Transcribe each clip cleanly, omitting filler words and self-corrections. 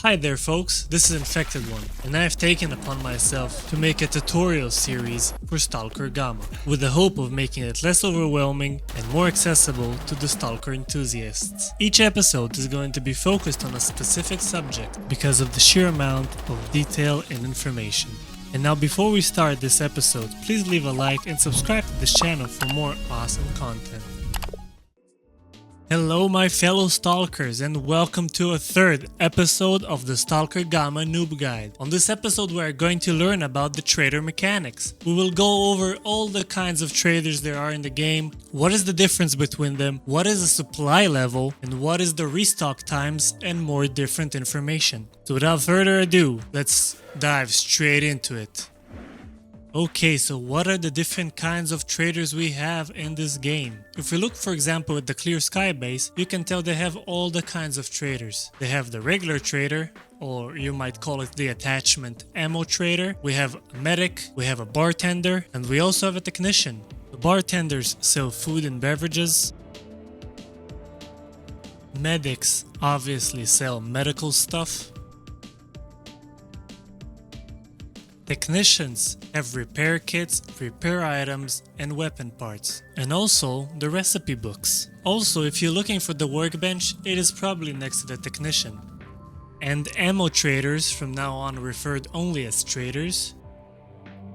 Hi there folks, this is Infected One, and I have taken upon myself to make a tutorial series for Stalker Gamma, with the hope of making it less overwhelming and more accessible to the Stalker enthusiasts. Each episode is going to be focused on a specific subject because of the sheer amount of detail and information. And now before we start this episode, please leave a like and subscribe to this channel for more awesome content. Hello my fellow Stalkers, and welcome to a third episode of the Stalker Gamma Noob Guide. On this episode we are going to learn about the trader mechanics. We will go over all the kinds of traders there are in the game, what is the difference between them, what is the supply level, and what is the restock times, and more different information. So without further ado, let's dive straight into it. Okay, so what are the different kinds of traders we have in this game? If we look for example at the Clear Sky base, you can tell they have all the kinds of traders. They have the regular trader, or you might call it the attachment ammo trader. We have a medic, we have a bartender, and we also have a technician. The bartenders sell food and beverages. Medics obviously sell medical stuff. Technicians have repair kits, repair items, and weapon parts, and also the recipe books. Also, if you're looking for the workbench, it is probably next to the technician. And ammo traders, from now on referred only as traders,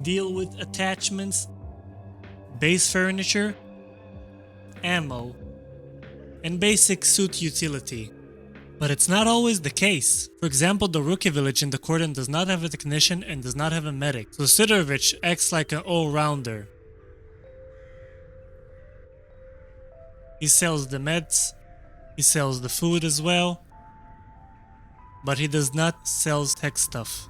deal with attachments, base furniture, ammo, and basic suit utility. But it's not always the case. For example, the rookie village in the cordon does not have a technician and does not have a medic, so Sidorovich acts like an all-rounder. He sells the meds, he sells the food as well, but he does not sell tech stuff.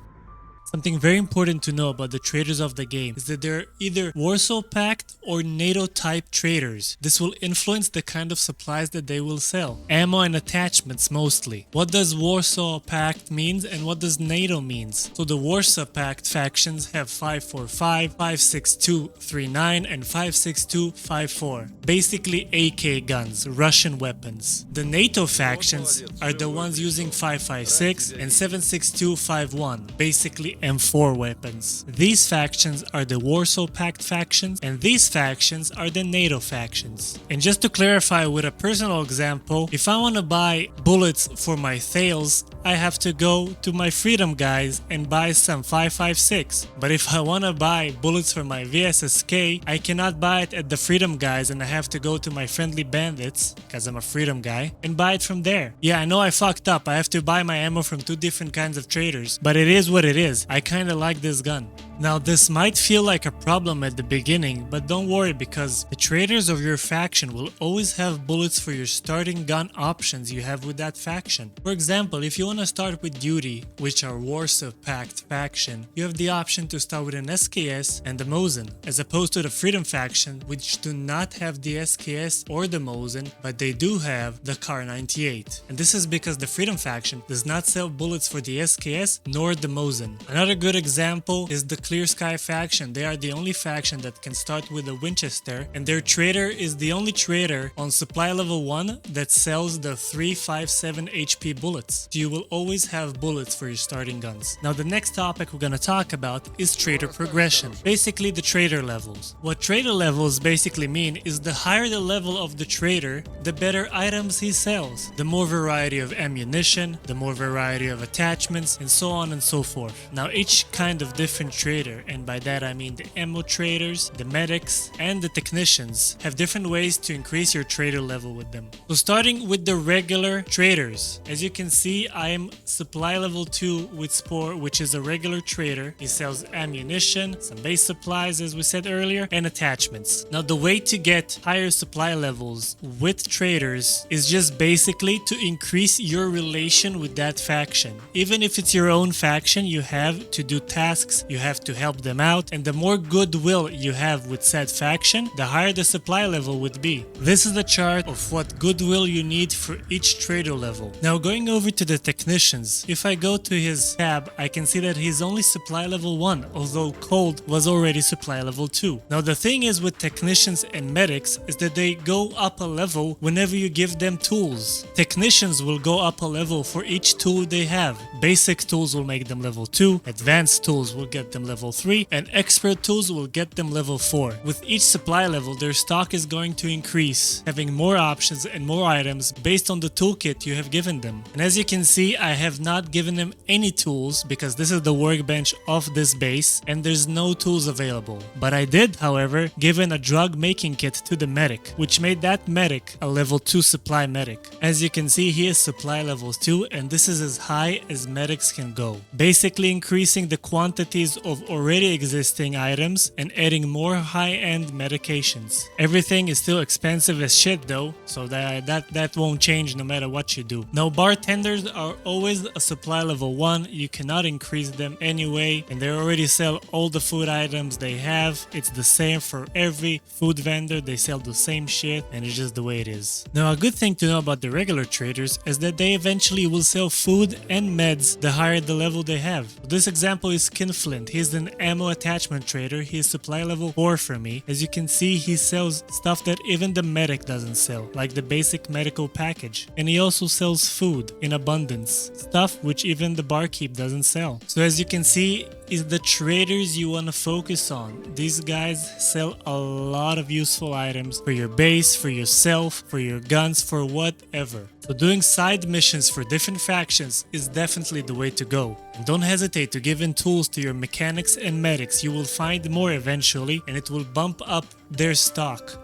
Something very important to know about the traders of the game is that they're either Warsaw Pact or NATO type traders. This will influence the kind of supplies that they will sell. Ammo and attachments mostly. What does Warsaw Pact means and what does NATO means? So the Warsaw Pact factions have 545, 56239 and 56254. Basically AK guns, Russian weapons. The NATO factions are the ones using 556 and 76251. Basically M4 weapons. These factions are the Warsaw Pact factions, and these factions are the NATO factions. And just to clarify with a personal example, if I want to buy bullets for my s.t.a.l.k.e.r, I have to go to my Freedom guys and buy some 556. But if I want to buy bullets for my VSSK, I cannot buy it at the Freedom guys and I have to go to my Friendly Bandits, because I'm a Freedom guy, and buy it from there. Yeah, I know I fucked up. I have to buy my ammo from two different kinds of traders, but it is what it is. I kinda like this gun. Now this might feel like a problem at the beginning, but don't worry because the traders of your faction will always have bullets for your starting gun options you have with that faction. For example, if you want to start with Duty, which are Warsaw Pact faction, you have the option to start with an SKS and the Mosin, as opposed to the Freedom faction, which do not have the SKS or the Mosin, but they do have the Kar 98. And this is because the Freedom faction does not sell bullets for the SKS nor the Mosin. Another good example is the Clear Sky faction. They are the only faction that can start with a Winchester, and their trader is the only trader on supply level 1 that sells the 357 HP bullets. So you will always have bullets for your starting guns. Now the next topic we're gonna talk about is trader progression. Basically the trader levels. What trader levels basically mean is the higher the level of the trader, the better items he sells. The more variety of ammunition, the more variety of attachments, and so on and so forth. Now each kind of different trader, and by that I mean the ammo traders, the medics, and the technicians, have different ways to increase your trader level with them. So starting with the regular traders, as you can see I am supply level 2 with Spore, which is a regular trader. He sells ammunition, some base supplies as we said earlier, and attachments. Now the way to get higher supply levels with traders is just basically to increase your relation with that faction. Even if it's your own faction, you have to do tasks, you have to help them out, and the more goodwill you have with said faction, the higher the supply level would be. This is the chart of what goodwill you need for each trader level. Now going over to the technicians, if I go to his tab, I can see that he's only supply level 1, although Cold was already supply level 2. Now the thing is with technicians and medics is that they go up a level whenever you give them tools. Technicians will go up a level for each tool they have. Basic tools will make them level 2, advanced tools will get them level 3, and expert tools will get them level 4. With each supply level, their stock is going to increase, having more options and more items based on the toolkit you have given them. And as you can see, I have not given them any tools because this is the workbench of this base and there's no tools available. But I did, however, give in a drug making kit to the medic, which made that medic a level 2 supply medic. As you can see, he is supply level 2 and this is as high as medics can go. Basically increasing the quantities of already existing items and adding more high-end medications. Everything is still expensive as shit though, so that won't change no matter what you do. Now bartenders are always a supply level 1, you cannot increase them anyway, and they already sell all the food items they have. It's the same for every food vendor, they sell the same shit and it's just the way it is. Now a good thing to know about the regular traders is that they eventually will sell food and meds the higher the level they have. This example is Skinflint. He's an ammo attachment trader. He is supply level 4 for me. As you can see, he sells stuff that even the medic doesn't sell, like the basic medical package. And he also sells food in abundance, stuff which even the barkeep doesn't sell. So as you can see, is the traders you want to focus on. These guys sell a lot of useful items for your base, for yourself, for your guns, for whatever. So doing side missions for different factions is definitely the way to go. And don't hesitate to give in tools to your mechanics and medics. You will find more eventually and it will bump up their stock.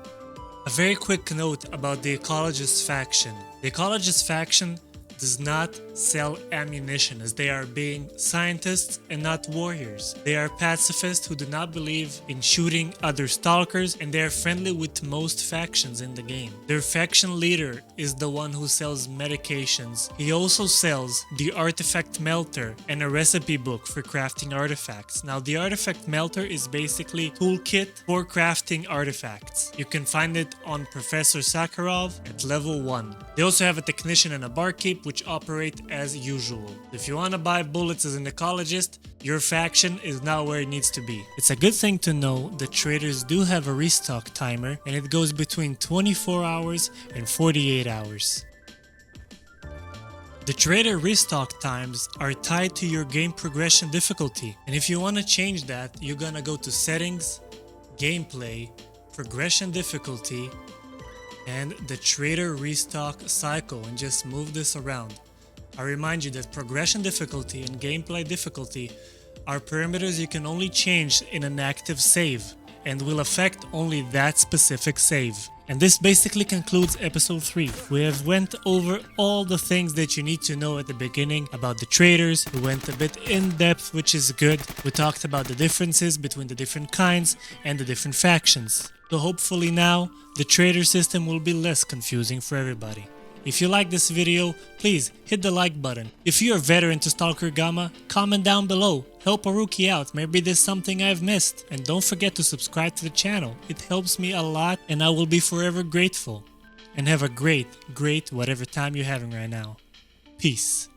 A very quick note about the Ecologist faction. The Ecologist faction does not sell ammunition, as they are being scientists and not warriors. They are pacifists who do not believe in shooting other stalkers, and they are friendly with most factions in the game. Their faction leader is the one who sells medications. He also sells the artifact melter and a recipe book for crafting artifacts. Now the artifact melter is basically toolkit for crafting artifacts. You can find it on Professor Sakharov at level 1. They also have a technician and a barkeep which operate as usual. If you want to buy bullets as an ecologist, your faction is not where it needs to be. It's a good thing to know that traders do have a restock timer and it goes between 24 hours and 48 hours. The trader restock times are tied to your game progression difficulty, and if you want to change that, you're gonna go to settings, gameplay, progression difficulty, and the trader restock cycle, and just move this around. I remind you that progression difficulty and gameplay difficulty are parameters you can only change in an active save and will affect only that specific save. And this basically concludes episode 3. We have went over all the things that you need to know at the beginning about the traders. We went a bit in depth, which is good. We talked about the differences between the different kinds and the different factions. So hopefully now, the trader system will be less confusing for everybody. If you like this video, please hit the like button. If you're a veteran to Stalker Gamma, comment down below. Help a rookie out, maybe there's something I've missed. And don't forget to subscribe to the channel. It helps me a lot and I will be forever grateful. And have a great whatever time you're having right now. Peace.